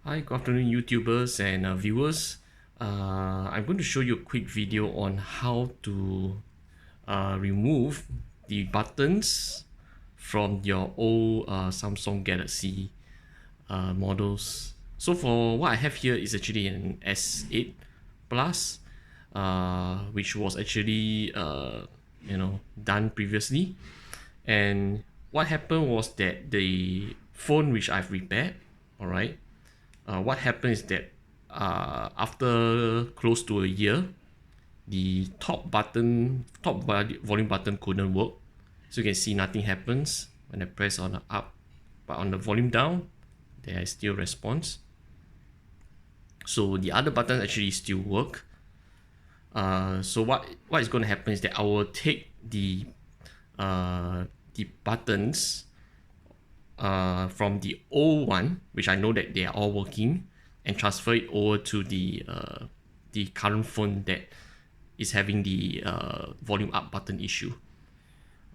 Hi, good afternoon, YouTubers and viewers. I'm going to show you a quick video on how to remove the buttons from your old Samsung Galaxy models. So for what I have here is actually an S8 Plus, which was actually done previously. And what happened was that the phone which I've repaired, all right, what happened is that after close to a year, the volume button couldn't work. So you can see nothing happens when I press on the up, but on the volume down, there is still response. So the other buttons actually still work. So what is going to happen is that I will take the buttons from the old one, which I know that they are all working, and transfer it over to the current phone that is having the volume up button issue.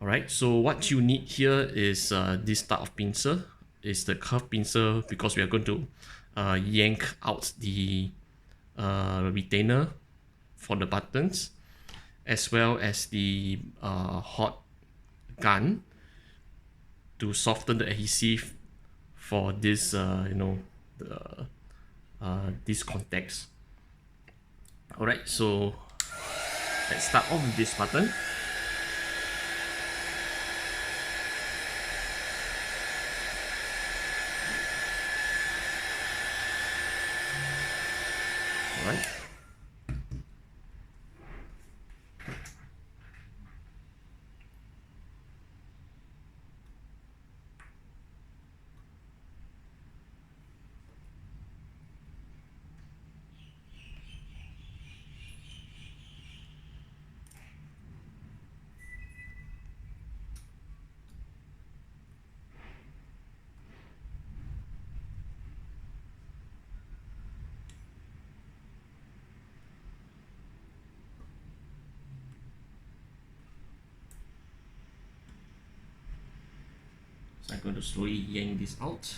All right. So what you need here is this type of pincer. Is the curved pincer because we are going to yank out the retainer for the buttons, as well as the hot gun to soften the adhesive for this the this context. All right, so let's start off with this button. All right. So I'm going to slowly yank this out.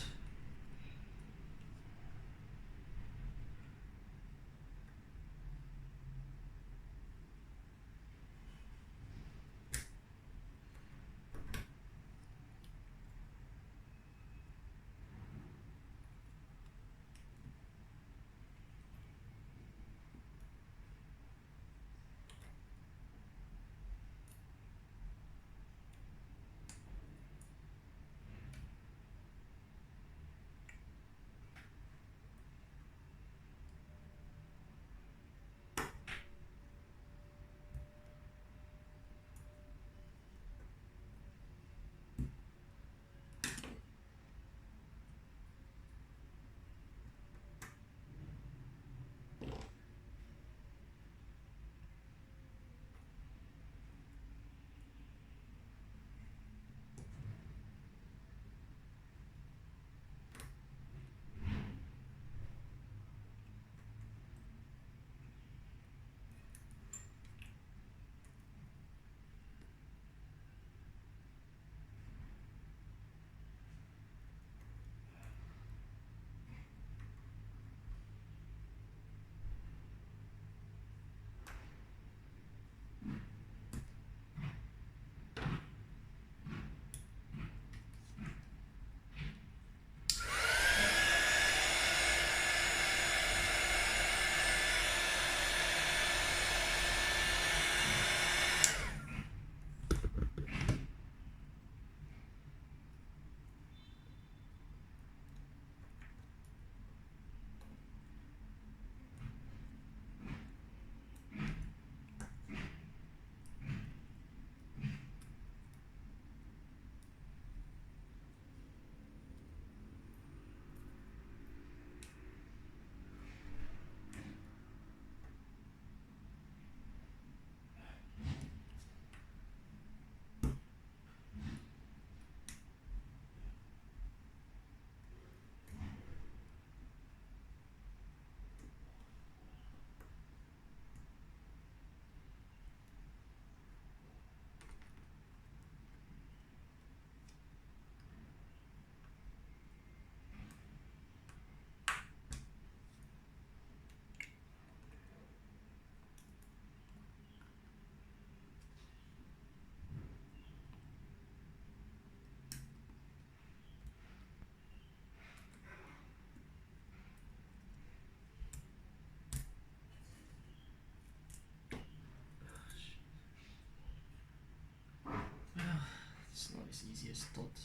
thought.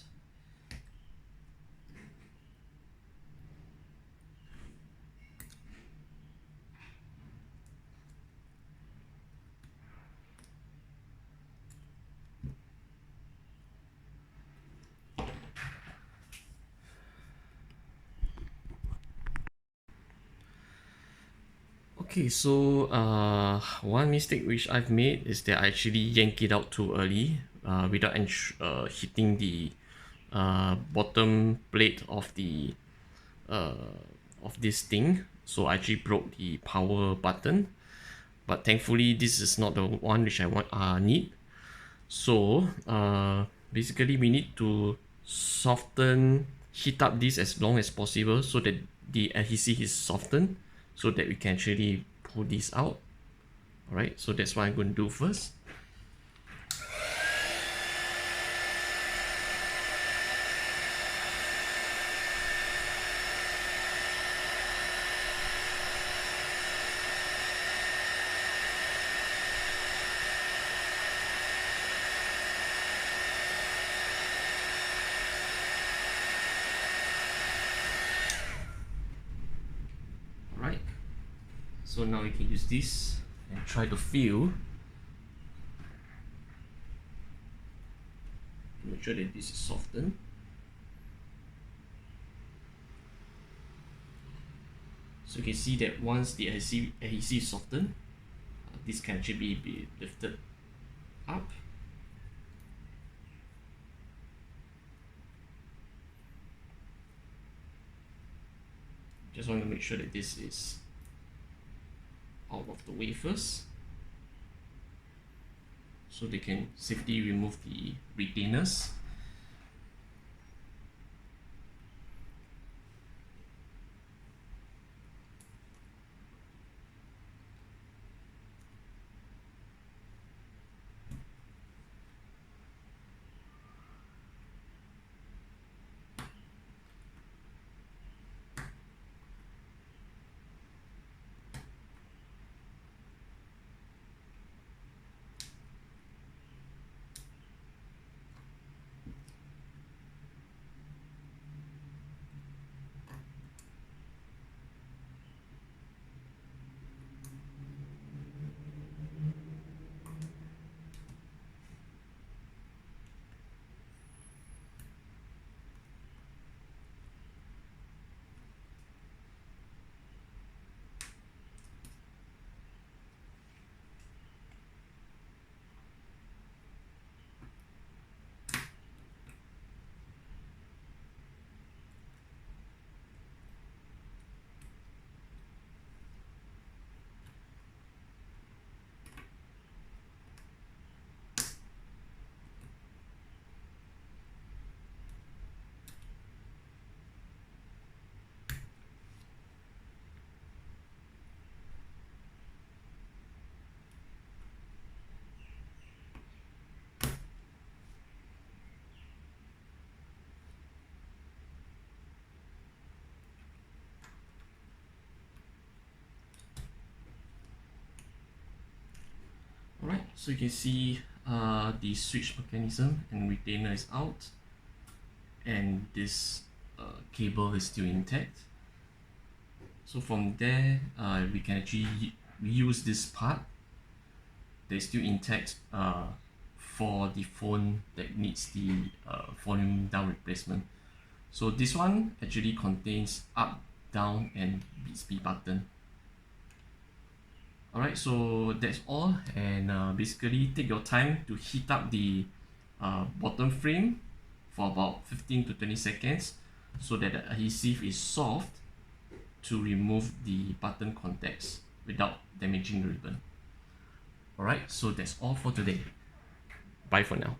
Okay, so one mistake which I've made is that I actually yank it out too early without hitting the bottom plate uh, of this thing. So I actually broke the power button, but thankfully this is not the one which I need. So basically we need to heat up this as long as possible so that the adhesive is softened so that we can actually pull this out. Alright, so that's what I'm going to do first. Alright, so now we can use this and try to feel to make sure that this is softened. So you can see that once the adhesive is softened, this can actually be lifted up. Just want to make sure that this is out of the way first, so they can safely remove the retainers. Alright, so you can see the switch mechanism and retainer is out, and this cable is still intact. So from there, we can actually reuse this part that is still intact for the phone that needs the volume down replacement. So this one actually contains up, down, and beat speed button. Alright, so that's all, and basically take your time to heat up the bottom frame for about 15 to 20 seconds so that the adhesive is soft to remove the button contacts without damaging the ribbon. Alright, so that's all for today. Bye for now.